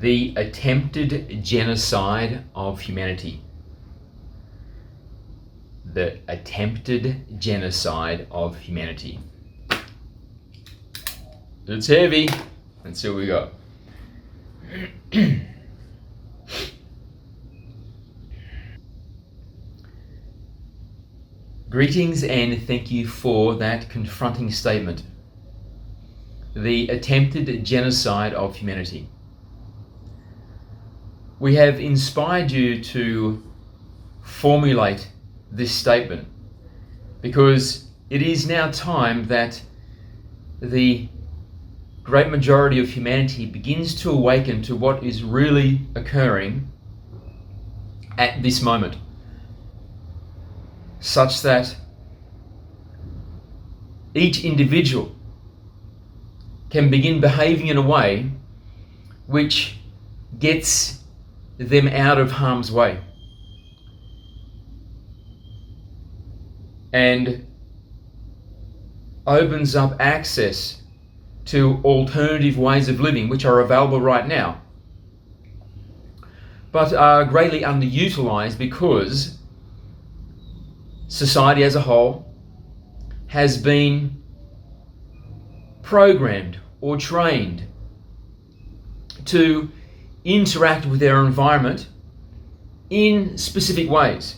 the attempted genocide of humanity. The attempted genocide of humanity. It's heavy. Let's see what we got. Greetings and thank you for that confronting statement. The attempted genocide of humanity. We have inspired you to formulate this statement because it is now time that the great majority of humanity begins to awaken to what is really occurring at this moment, such that each individual can begin behaving in a way which gets them out of harm's way and opens up access to alternative ways of living which are available right now, but are greatly underutilized because society as a whole has been programmed or trained to interact with their environment in specific ways.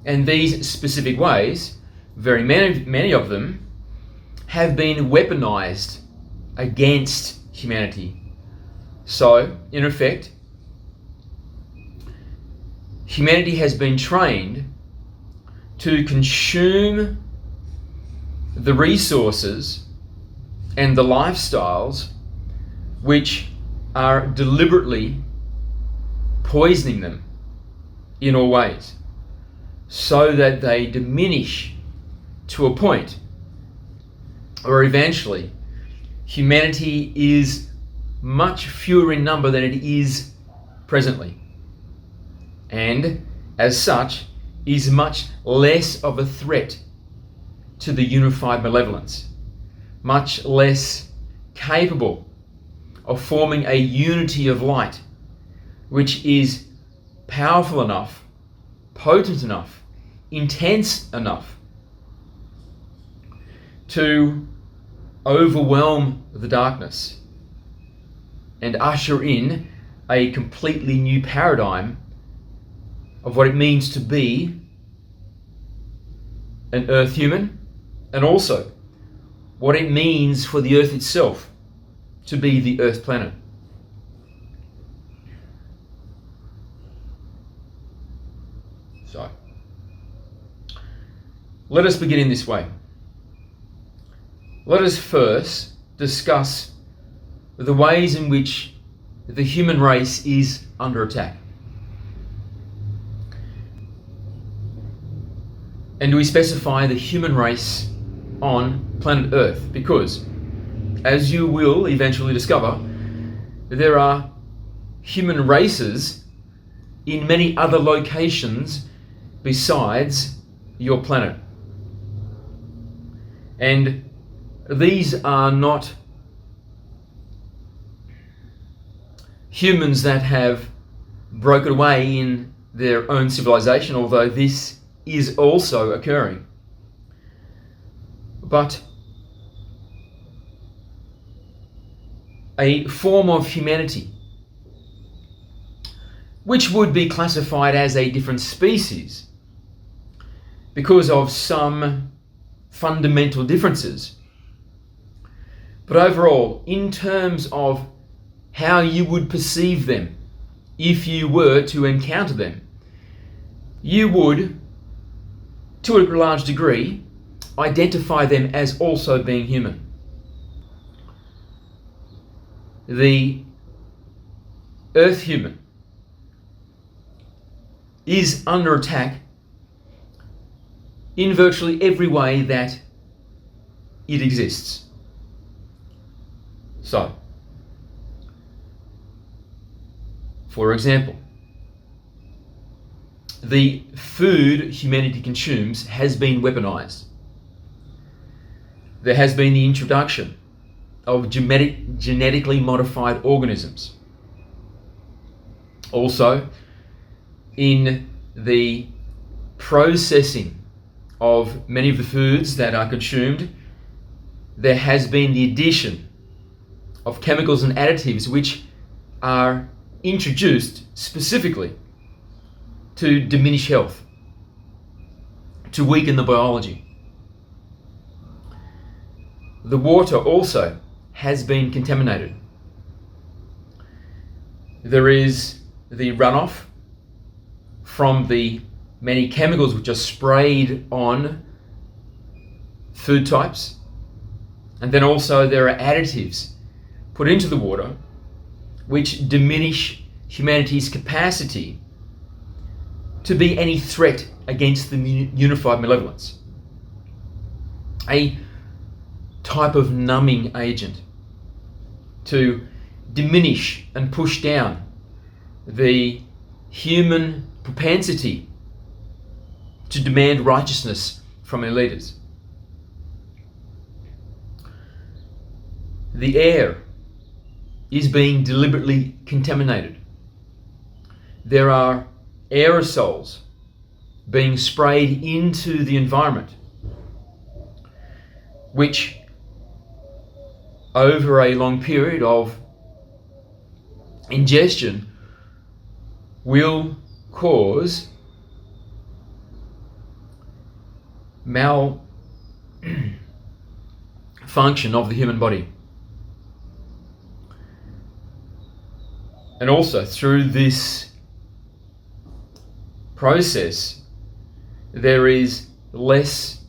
And these specific ways, very many of them, have been weaponized against humanity. So, in effect, humanity has been trained to consume the resources and the lifestyles which are deliberately poisoning them in all ways, so that they diminish to a point where eventually humanity is much fewer in number than it is presently, and as such is much less of a threat to the unified malevolence, much less capable of forming a unity of light which is powerful enough, potent enough, intense enough to overwhelm the darkness and usher in a completely new paradigm of what it means to be an Earth human, and also what it means for the Earth itself to be the Earth planet. So, let us begin in this way. Let us first discuss the ways in which the human race is under attack. And we specify the human race on planet Earth because, as you will eventually discover, there are human races in many other locations besides your planet. And these are not humans that have broken away in their own civilization, although this is also occurring, but a form of humanity which would be classified as a different species because of some fundamental differences. But overall, in terms of how you would perceive them if you were to encounter them, you would, to a large degree, identify them as also being human. The Earth human is under attack in virtually every way that it exists. So, for example, the food humanity consumes has been weaponized. There has been the introduction of genetically modified organisms. Also, in the processing of many of the foods that are consumed, there has been the addition of chemicals and additives which are introduced specifically to diminish health, to weaken the biology. The water also has been contaminated. There is the runoff from the many chemicals which are sprayed on food types, and then also there are additives put into the water which diminish humanity's capacity to be any threat against the unified malevolence. A type of numbing agent to diminish and push down the human propensity to demand righteousness from our leaders. The air is being deliberately contaminated. There are aerosols being sprayed into the environment, which over a long period of ingestion will cause malfunction of the human body. And also through this process, there is less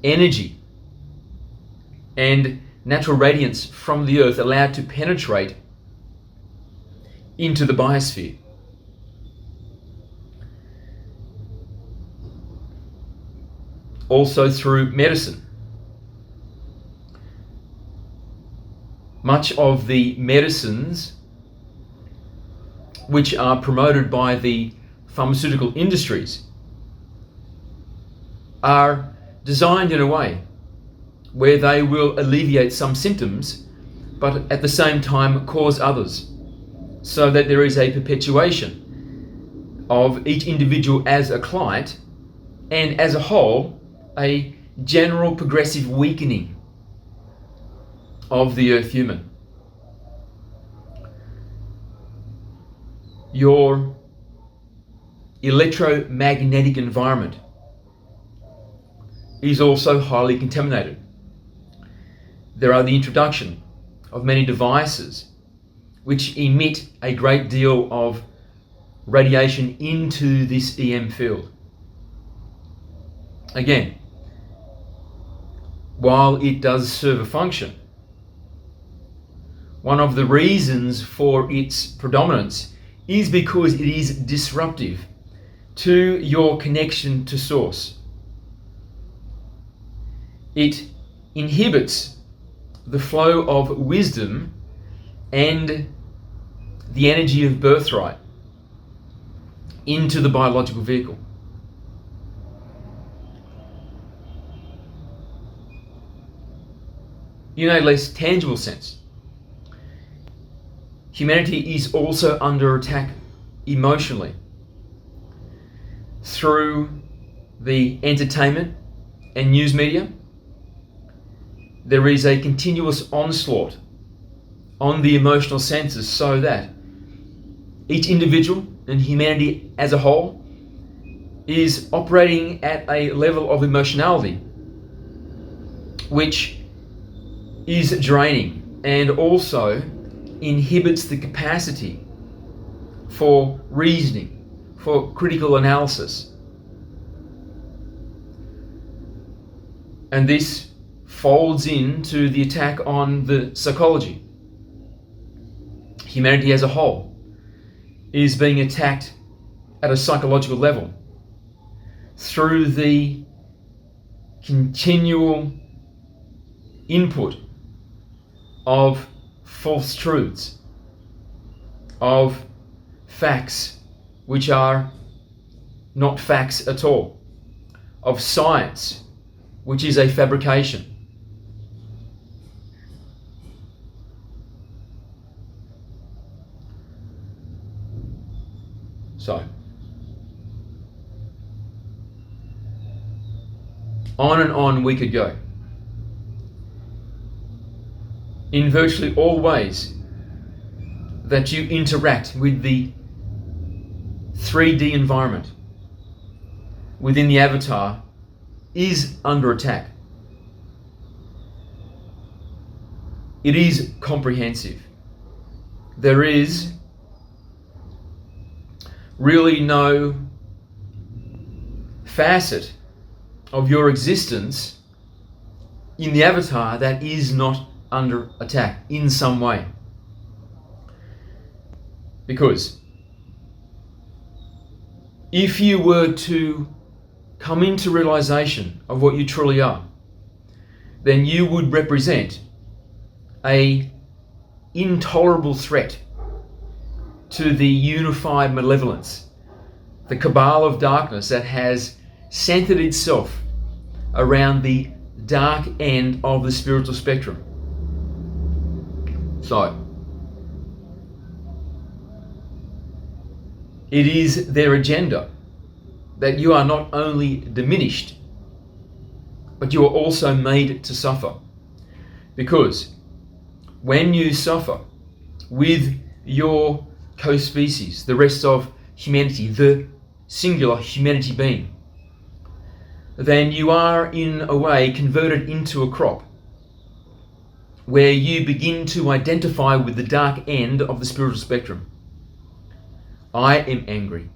energy and natural radiance from the earth allowed to penetrate into the biosphere. Also through medicine. Much of the medicines which are promoted by the pharmaceutical industries are designed in a way where they will alleviate some symptoms but at the same time cause others, so that there is a perpetuation of each individual as a client and as a whole a general progressive weakening of the earth human. Your electromagnetic environment is also highly contaminated. There are the introduction of many devices which emit a great deal of radiation into this EM field. Again, while it does serve a function, one of the reasons for its predominance is because it is disruptive to your connection to source. It inhibits the flow of wisdom and the energy of birthright into the biological vehicle. In a less tangible sense, humanity is also under attack emotionally through the entertainment and news media. There is a continuous onslaught on the emotional senses so that each individual and humanity as a whole is operating at a level of emotionality which is draining and also inhibits the capacity for reasoning, for critical analysis. And this folds into the attack on the psychology. Humanity as a whole is being attacked at a psychological level through the continual input of false truths, of facts which are not facts at all, of science which is a fabrication. So, on and on we could go. In virtually all ways that you interact with the 3D environment within the avatar is under attack. It is comprehensive. There is really no facet of your existence in the avatar that is not under attack in some way. Because if you were to come into realization of what you truly are, then you would represent an intolerable threat to the unified malevolence, the cabal of darkness that has centered itself around the dark end of the spiritual spectrum. So, it is their agenda that you are not only diminished, but you are also made to suffer. Because when you suffer with your co-species, the rest of humanity, the singular humanity being, then you are in a way converted into a crop where you begin to identify with the dark end of the spiritual spectrum. I am angry.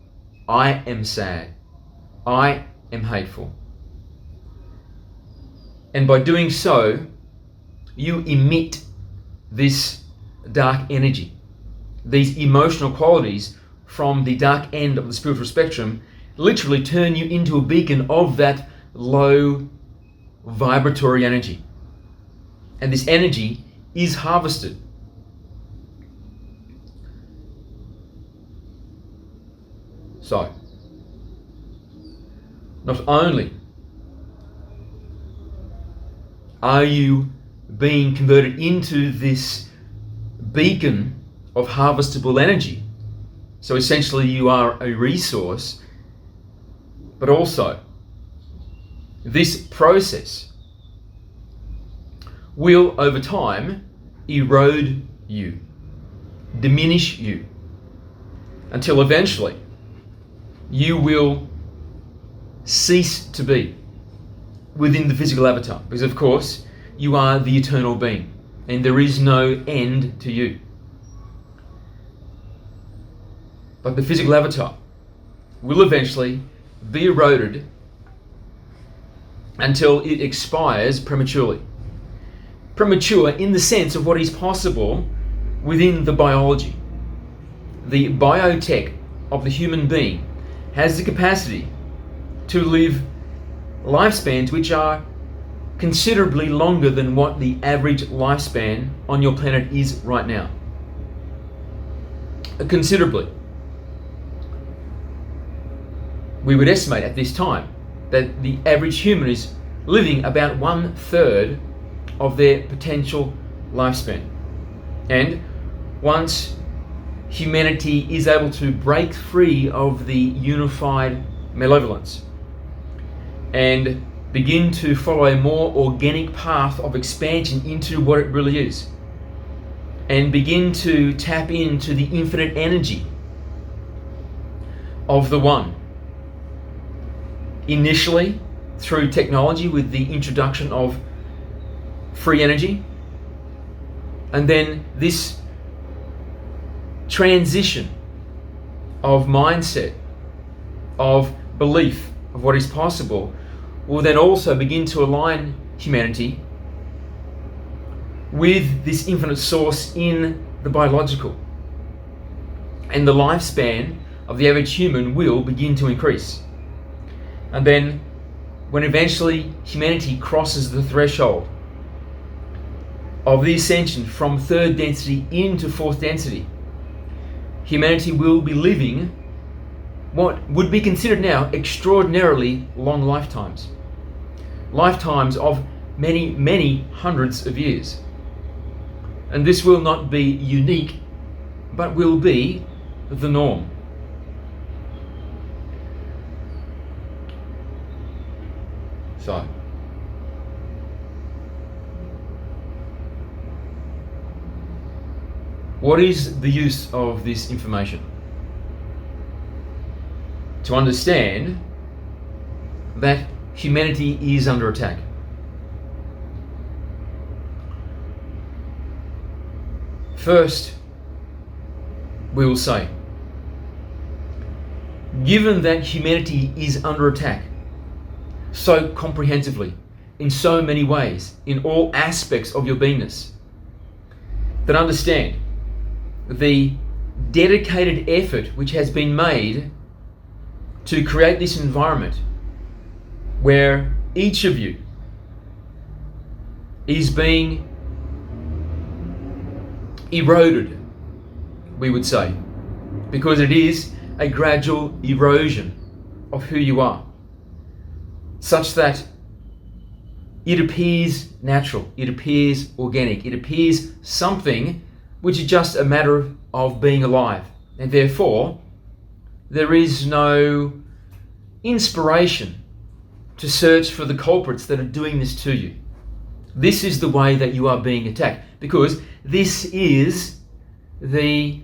I am sad. I am hateful. And by doing so, you emit this dark energy, these emotional qualities from the dark end of the spiritual spectrum, literally turn you into a beacon of that low vibratory energy. And this energy is harvested. So, not only are you being converted into this beacon of harvestable energy, so essentially you are a resource, but also this process will over time erode you, diminish you, until eventually you will cease to be within the physical avatar, because of course you are the eternal being and there is no end to you. But the physical avatar will eventually be eroded until it expires prematurely. Premature in the sense of what is possible within the biology. The biotech of the human being has the capacity to live lifespans which are considerably longer than what the average lifespan on your planet is right now. Considerably. We would estimate at this time that the average human is living about 1/3 of their potential lifespan. And once humanity is able to break free of the unified malevolence and begin to follow a more organic path of expansion into what it really is, and begin to tap into the infinite energy of the One, initially through technology with the introduction of free energy, and then this transition of mindset, of belief of what is possible, will then also begin to align humanity with this infinite source in the biological. And the lifespan of the average human will begin to increase. And then when eventually humanity crosses the threshold of the ascension from third density into fourth density, humanity will be living what would be considered now extraordinarily long lifetimes. Lifetimes of many, many hundreds of years. And this will not be unique, but will be the norm. So, what is the use of this information? To understand that humanity is under attack. First, we will say, given that humanity is under attack so comprehensively, in so many ways, in all aspects of your beingness, then understand the dedicated effort which has been made to create this environment where each of you is being eroded, we would say, because it is a gradual erosion of who you are, such that it appears natural, it appears organic, it appears something which is just a matter of being alive, and therefore there is no inspiration to search for the culprits that are doing this to you. This is the way that you are being attacked, because this is the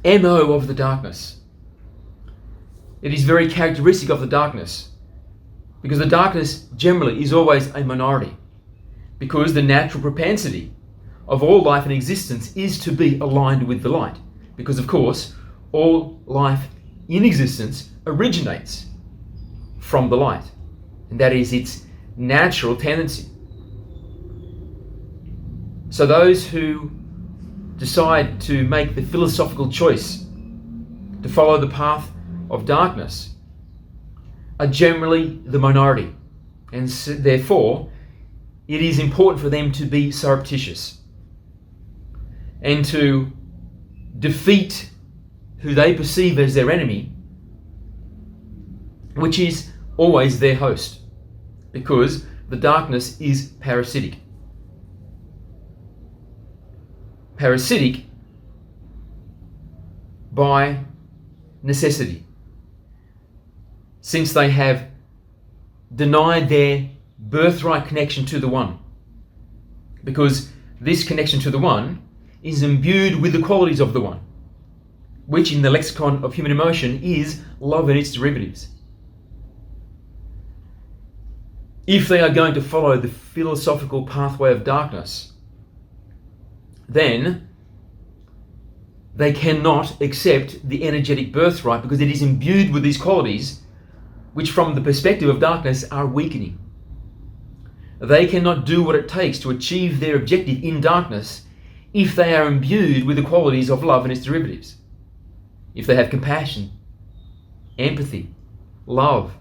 MO of the darkness. It is very characteristic of the darkness, because the darkness generally is always a minority, because the natural propensity of all life in existence is to be aligned with the light, because of course all life in existence originates from the light, and that is its natural tendency. So those who decide to make the philosophical choice to follow the path of darkness are generally the minority, and therefore it is important for them to be surreptitious and to defeat who they perceive as their enemy, which is always their host, because the darkness is parasitic. Parasitic by necessity, since they have denied their birthright connection to the One, because this connection to the One is imbued with the qualities of the One, which in the lexicon of human emotion is love and its derivatives. If they are going to follow the philosophical pathway of darkness, then they cannot accept the energetic birthright, because it is imbued with these qualities which from the perspective of darkness are weakening. They cannot do what it takes to achieve their objective in darkness if they are imbued with the qualities of love and its derivatives. If they have compassion, empathy, love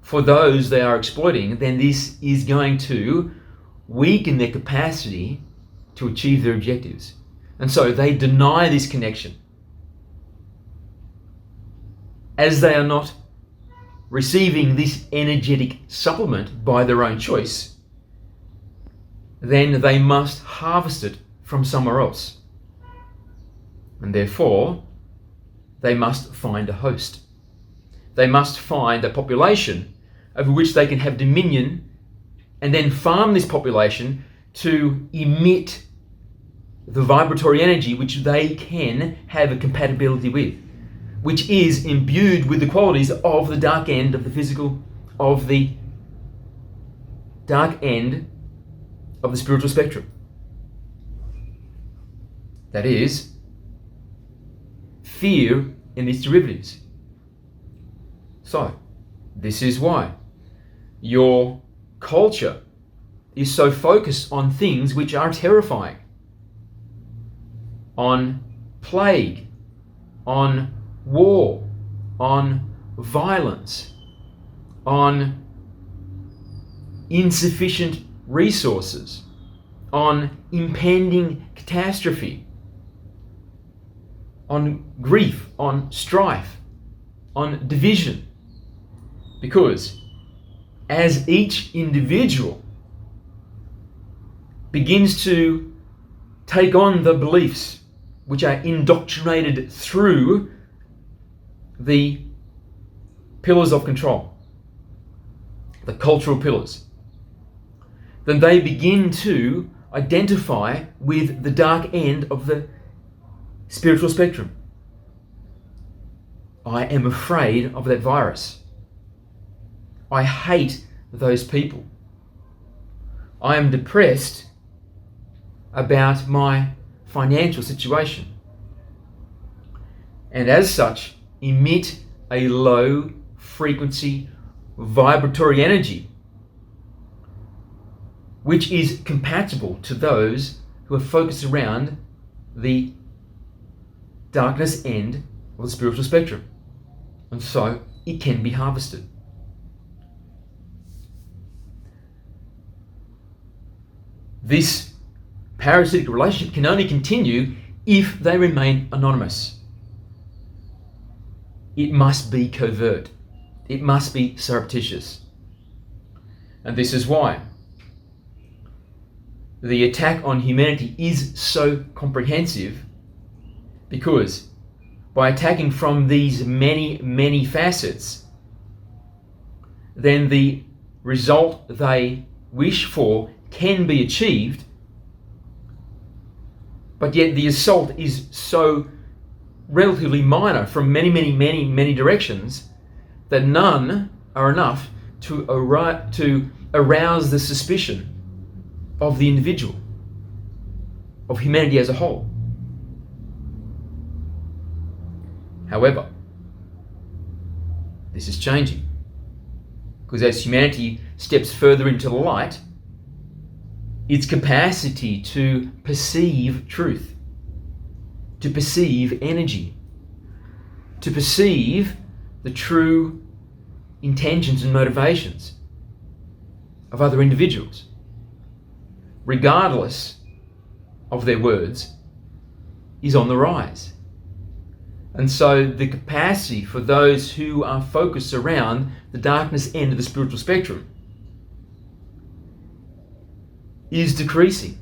for those they are exploiting, then this is going to weaken their capacity to achieve their objectives. And so they deny this connection. As they are not receiving this energetic supplement by their own choice, then they must harvest it from somewhere else. And therefore, they must find a host. They must find a population over which they can have dominion, and then farm this population to emit the vibratory energy which they can have a compatibility with, which is imbued with the qualities of the dark end of the physical, of the dark end of the spiritual spectrum. That is, fear and its derivatives. So, this is why your culture is so focused on things which are terrifying, on plague, on war, on violence, on insufficient resources, on impending catastrophe, on grief, on strife, on division. Because as each individual begins to take on the beliefs which are indoctrinated through the pillars of control, the cultural pillars, then they begin to identify with the dark end of the spiritual spectrum. I am afraid of that virus. I hate those people. I am depressed about my financial situation. And as such, emit a low frequency vibratory energy which is compatible to those who are focused around the darkness end of the spiritual spectrum. And so it can be harvested. This parasitic relationship can only continue if they remain anonymous. It must be covert. It must be surreptitious. And this is why the attack on humanity is so comprehensive, because by attacking from these many, many facets, then the result they wish for can be achieved, but yet the assault is so relatively minor from many, many, many, many directions that none are enough to arouse the suspicion of the individual, of humanity as a whole. However, this is changing, because as humanity steps further into the light, its capacity to perceive truth, to perceive energy, to perceive the true intentions and motivations of other individuals, regardless of their words, is on the rise. And so the capacity for those who are focused around the darkness end of the spiritual spectrum is decreasing.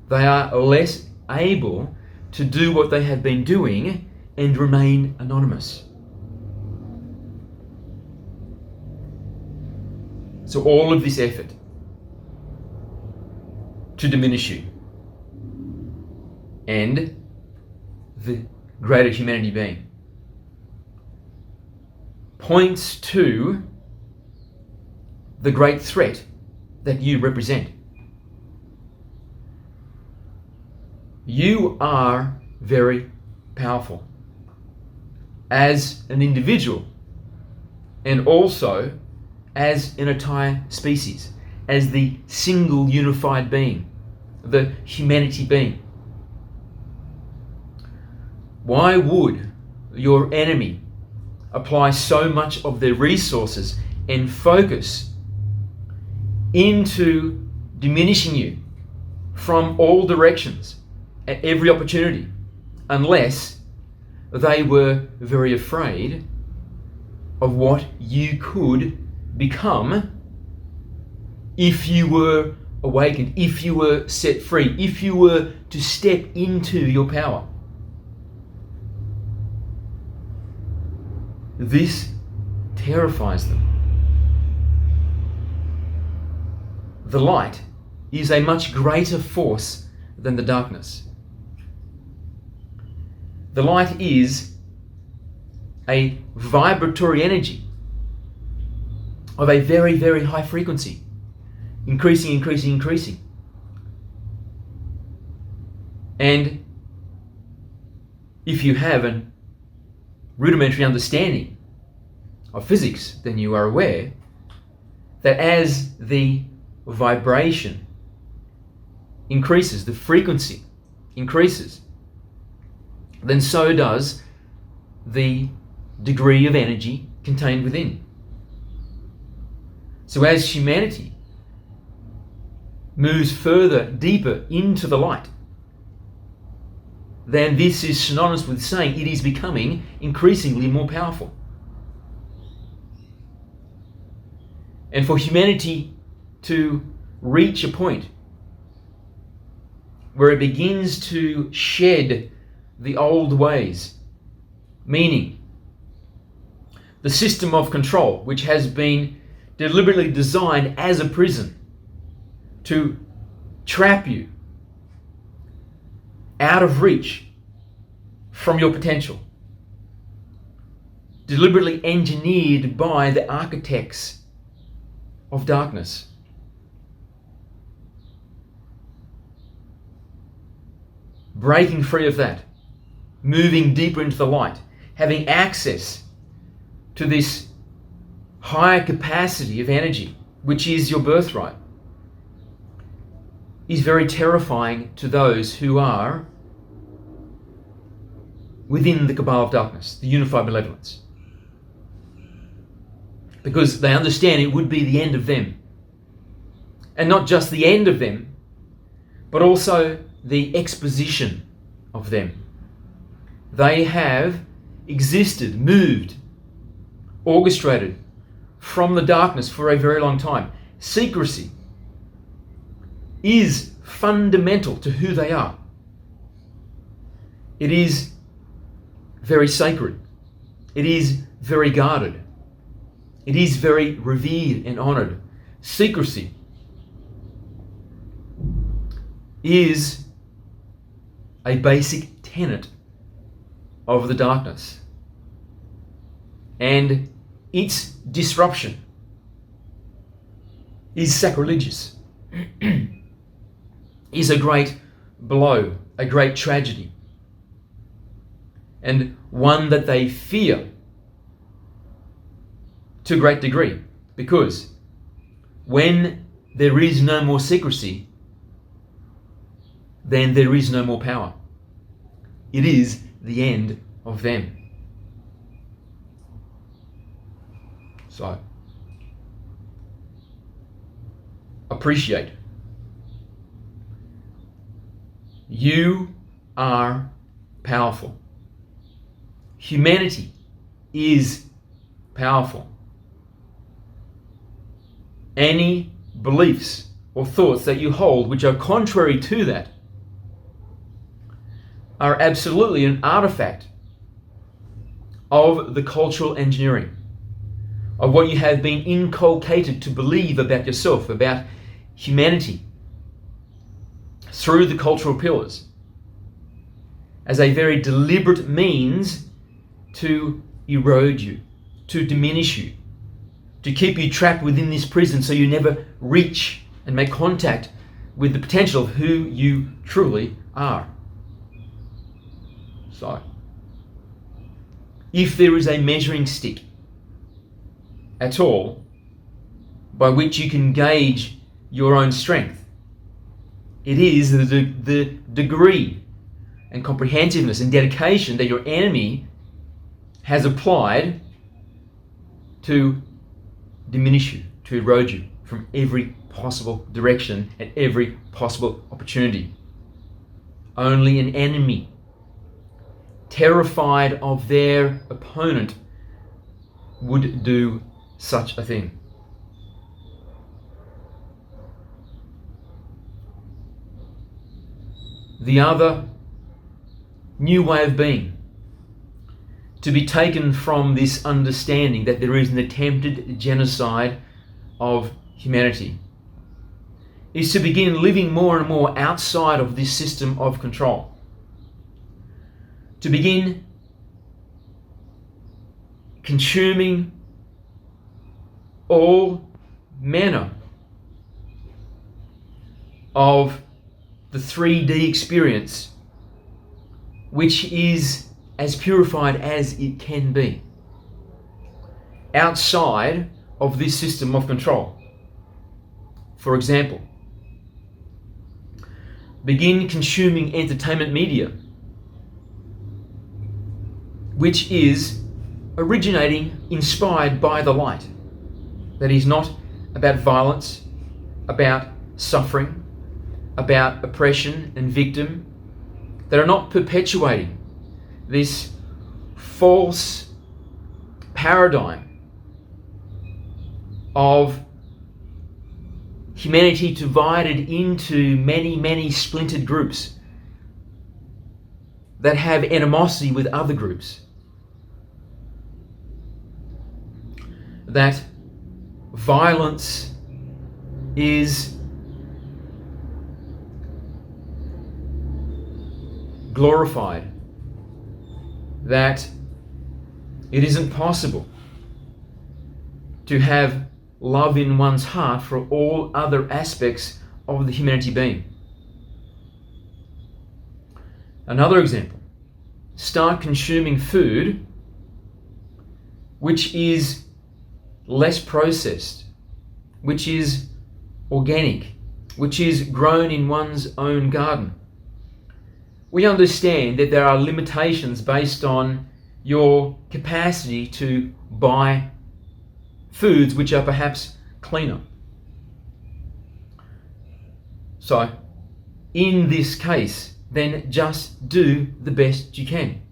They are less able to do what they have been doing and remain anonymous. So all of this effort to diminish you and the greater humanity being points to the great threat that you represent. You are very powerful as an individual and also as an entire species, as the single unified being, the humanity being. Why would your enemy apply so much of their resources and focus into diminishing you from all directions at every opportunity, unless they were very afraid of what you could become if you were awakened, if you were set free, if you were to step into your power? This terrifies them. The light is a much greater force than the darkness. The light is a vibratory energy of a very, very high frequency, increasing, increasing, increasing. And if you have a rudimentary understanding of physics, then you are aware that as the vibration increases, the frequency increases, then so does the degree of energy contained within. So as humanity moves further, deeper into the light, then this is synonymous with saying it is becoming increasingly more powerful. And for humanity to reach a point where it begins to shed the old ways, meaning the system of control which has been deliberately designed as a prison to trap you out of reach from your potential. Deliberately engineered by the architects of darkness. Breaking free of that, moving deeper into the light, having access to this higher capacity of energy, which is your birthright, is very terrifying to those who are within the cabal of darkness, the unified malevolence. Because they understand it would be the end of them. And not just the end of them, but also the exposition of them. They have existed, moved, orchestrated from the darkness for a very long time. Secrecy is fundamental to who they are. It is very sacred. It is very guarded. It is very revered and honored. Secrecy is a basic tenet of the darkness. And its disruption is sacrilegious, is a great blow, a great tragedy, and one that they fear to a great degree, because when there is no more secrecy, then there is no more power. It is the end of them. So, appreciate. You are powerful. Humanity is powerful. Any beliefs or thoughts that you hold which are contrary to that are absolutely an artifact of the cultural engineering, of what you have been inculcated to believe about yourself, about humanity, through the cultural pillars, as a very deliberate means to erode you, to diminish you, to keep you trapped within this prison so you never reach and make contact with the potential of who you truly are. So, if there is a measuring stick at all by which you can gauge your own strength, it is the degree and comprehensiveness and dedication that your enemy has applied to diminish you, to erode you from every possible direction and every possible opportunity. Only an enemy, terrified of their opponent, would do such a thing. The other new way of being, to be taken from this understanding that there is an attempted genocide of humanity, is to begin living more and more outside of this system of control. To begin consuming all manner of the 3D experience, which is as purified as it can be, outside of this system of control. For example, begin consuming entertainment media which is originating, inspired by the light, that is not about violence, about suffering, about oppression and victim, that are not perpetuating this false paradigm of humanity divided into many, many splintered groups that have animosity with other groups, that violence is glorified, that it isn't possible to have love in one's heart for all other aspects of the humanity being. Another example, start consuming food which is less processed, which is organic, which is grown in one's own garden. We understand that there are limitations based on your capacity to buy foods which are perhaps cleaner. So, in this case, then just do the best you can.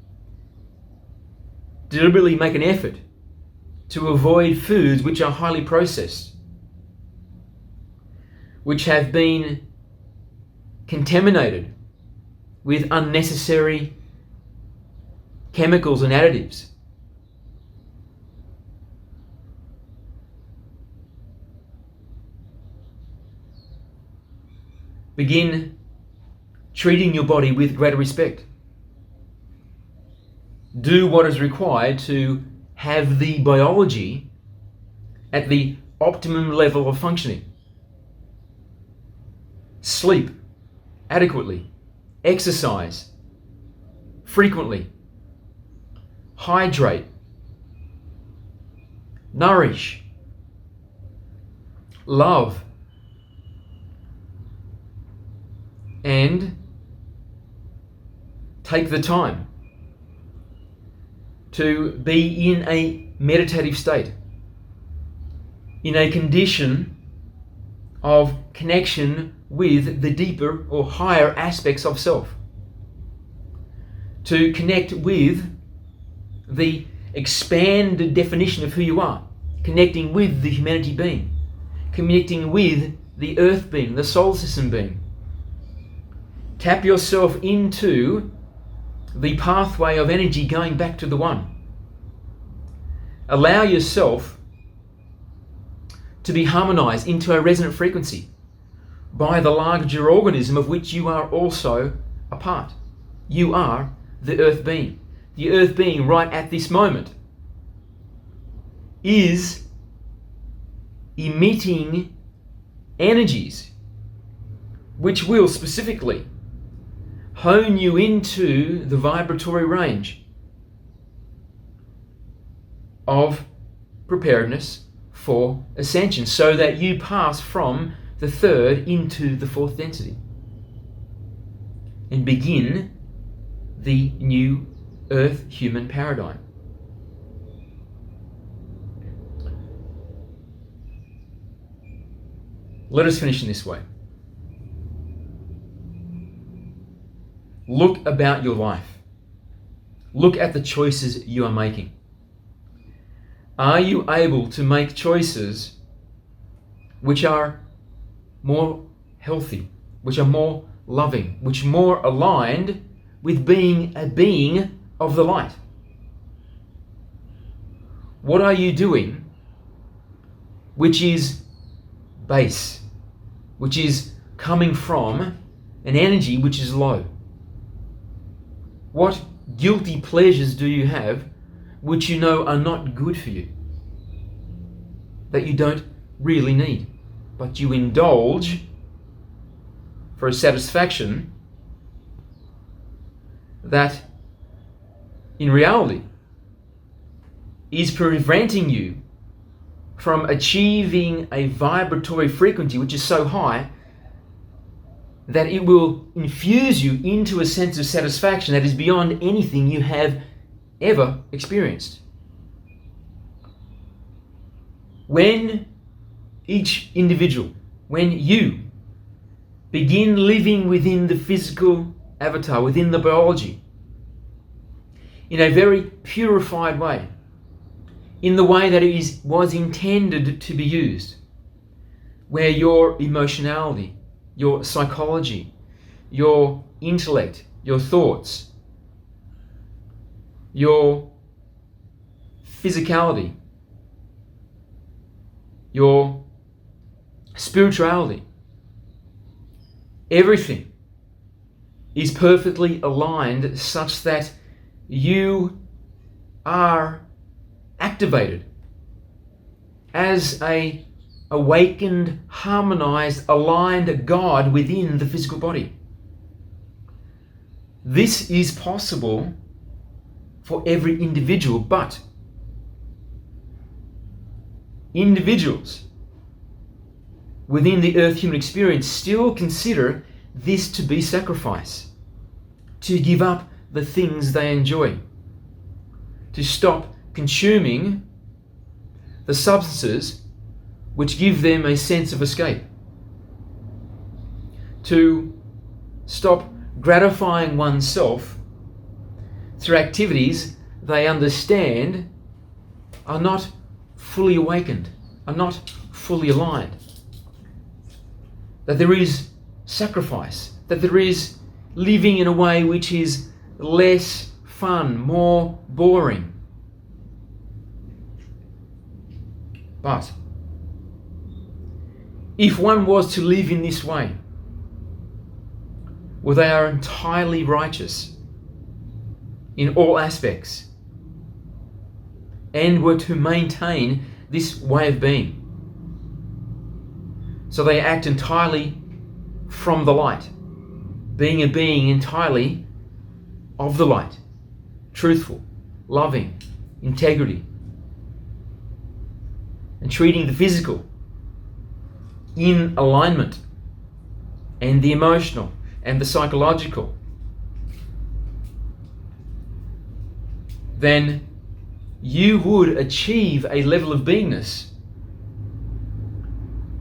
Deliberately make an effort to avoid foods which are highly processed, which have been contaminated with unnecessary chemicals and additives. Begin treating your body with greater respect. Do what is required to have the biology at the optimum level of functioning. Sleep adequately. Exercise frequently. Hydrate. Nourish. Love. And take the time to be in a meditative state, in a condition of connection with the deeper or higher aspects of self, to connect with the expanded definition of who you are, connecting with the humanity being, connecting with the earth being, the solar system being. Tap yourself into the pathway of energy going back to the one. Allow yourself to be harmonized into a resonant frequency by the larger organism of which you are also a part. You are the earth being. The earth being right at this moment is emitting energies which will specifically hone you into the vibratory range of preparedness for ascension, so that you pass from the third into the fourth density and begin the new earth human paradigm. Let us finish in this way. Look about your life. Look at the choices you are making. Are you able to make choices which are more healthy, which are more loving, which are more aligned with being a being of the light? What are you doing which is base, which is coming from an energy which is low? What guilty pleasures do you have which you know are not good for you, that you don't really need, but you indulge for a satisfaction that in reality is preventing you from achieving a vibratory frequency which is so high that it will infuse you into a sense of satisfaction that is beyond anything you have ever experienced. When each individual, when you begin living within the physical avatar, within the biology, in a very purified way, in the way that it was intended to be used, where your emotionality, your psychology, your intellect, your thoughts, your physicality your spirituality, everything is perfectly aligned such that you are activated as a awakened, harmonized, aligned God within the physical body. This is possible for every individual, but individuals within the earth human experience still consider this to be sacrifice, to give up the things they enjoy, to stop consuming the substances which give them a sense of escape, to stop gratifying oneself through activities they understand are not fully awakened, are not fully aligned. That there is sacrifice, that there is living in a way which is less fun, more boring. But if one was to live in this way, where they are entirely righteous in all aspects, and were to maintain this way of being, so they act entirely from the light, being a being entirely of the light, truthful, loving, integrity, and treating the physical in alignment, and the emotional and the psychological, then you would achieve a level of beingness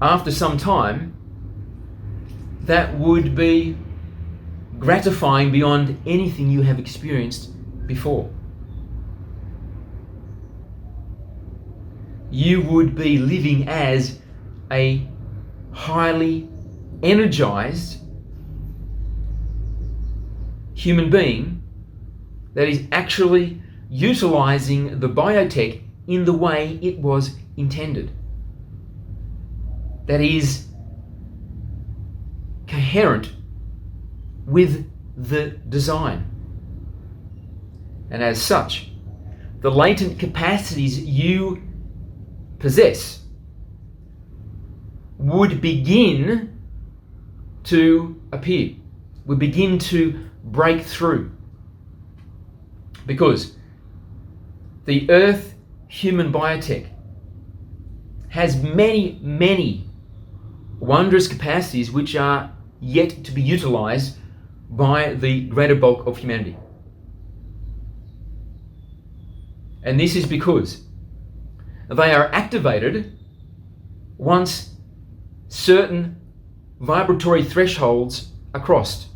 after some time that would be gratifying beyond anything you have experienced before. You would be living as a highly energized human being that is actually utilizing the biotech in the way it was intended. That is coherent with the design. And as such, the latent capacities you possess would begin to appear, would begin to break through. Because the Earth human biotech has many, many wondrous capacities which are yet to be utilized by the greater bulk of humanity. And this is because they are activated once certain vibratory thresholds are crossed.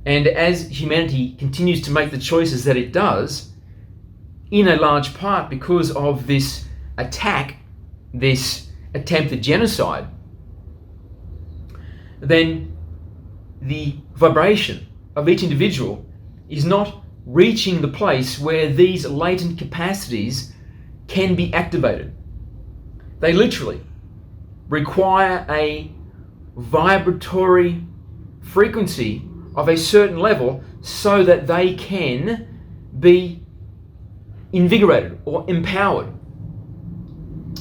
And as humanity continues to make the choices that it does, in a large part because of this attack, this attempt at genocide, then the vibration of each individual is not reaching the place where these latent capacities can be activated. They literally require a vibratory frequency of a certain level so that they can be invigorated or empowered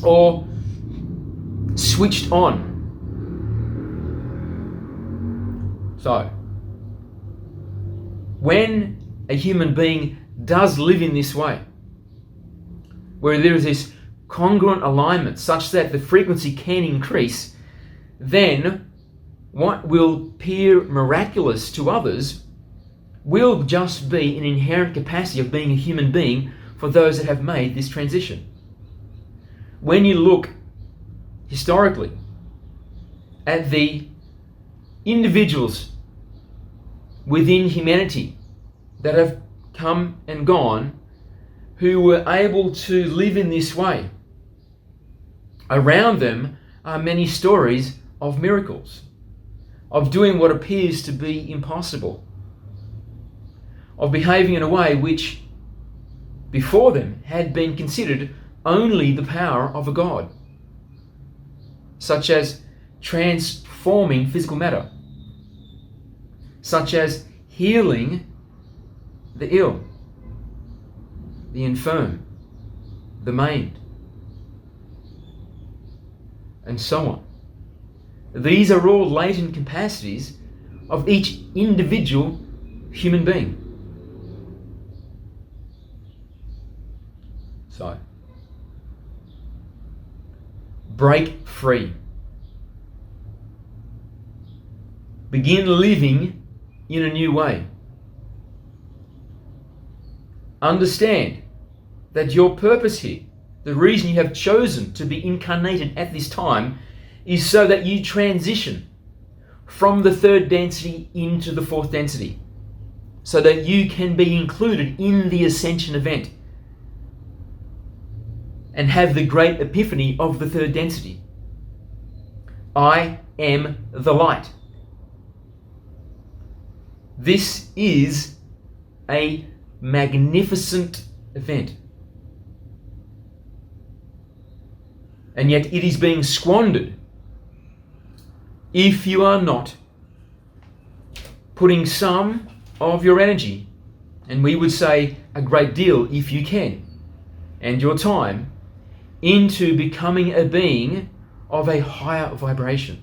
or switched on. So, when a human being does live in this way, where there is this congruent alignment such that the frequency can increase, then what will appear miraculous to others will just be an inherent capacity of being a human being for those that have made this transition. When you look historically at the individuals within humanity that have come and gone who were able to live in this way, around them are many stories of miracles, of doing what appears to be impossible, of behaving in a way which before them had been considered only the power of a God, such as transforming physical matter, such as healing the ill, the infirm, the maimed, and so on. These are all latent capacities of each individual human being. So, break free. Begin living in a new way. Understand that your purpose here, the reason you have chosen to be incarnated at this time, is so that you transition from the third density into the fourth density, so that you can be included in the Ascension event and have the great epiphany of the third density. I am the light. This is a magnificent event. And yet it is being squandered if you are not putting some of your energy, and we would say a great deal if you can, and your time, into becoming a being of a higher vibration,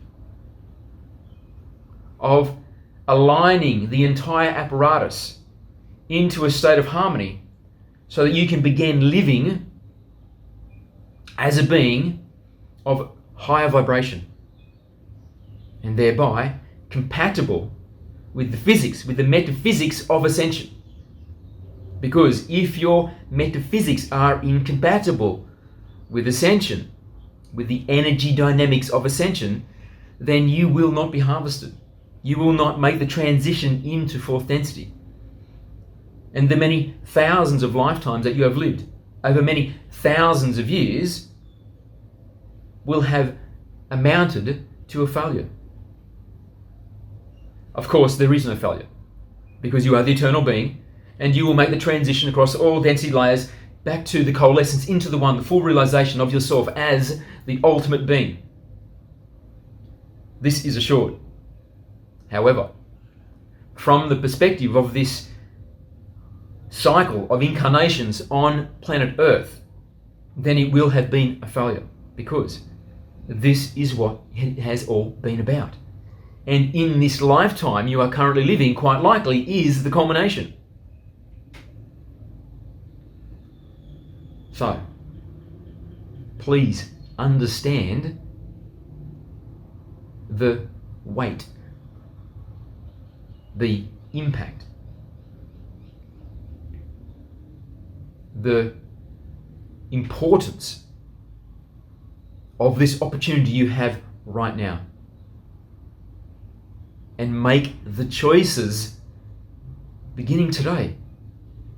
of aligning the entire apparatus into a state of harmony so that you can begin living as a being of higher vibration and thereby compatible with the physics, with the metaphysics of Ascension. Because if your metaphysics are incompatible with Ascension, with the energy dynamics of Ascension, then you will not be harvested. You will not make the transition into fourth density. And the many thousands of lifetimes that you have lived over many thousands of years will have amounted to a failure. Of course, there is no failure, because you are the eternal being, and you will make the transition across all density layers back to the coalescence into the one, the full realization of yourself as the ultimate being. This is assured. However, from the perspective of this cycle of incarnations on planet Earth, then it will have been a failure, because this is what it has all been about. And in this lifetime you are currently living, quite likely, is the culmination. So, please understand the weight, the impact, the importance of this opportunity you have right now. And make the choices beginning today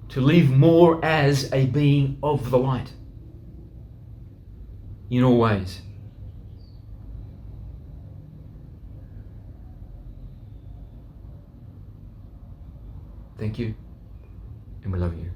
to live more as a being of the light in all ways. Thank you, and we love you.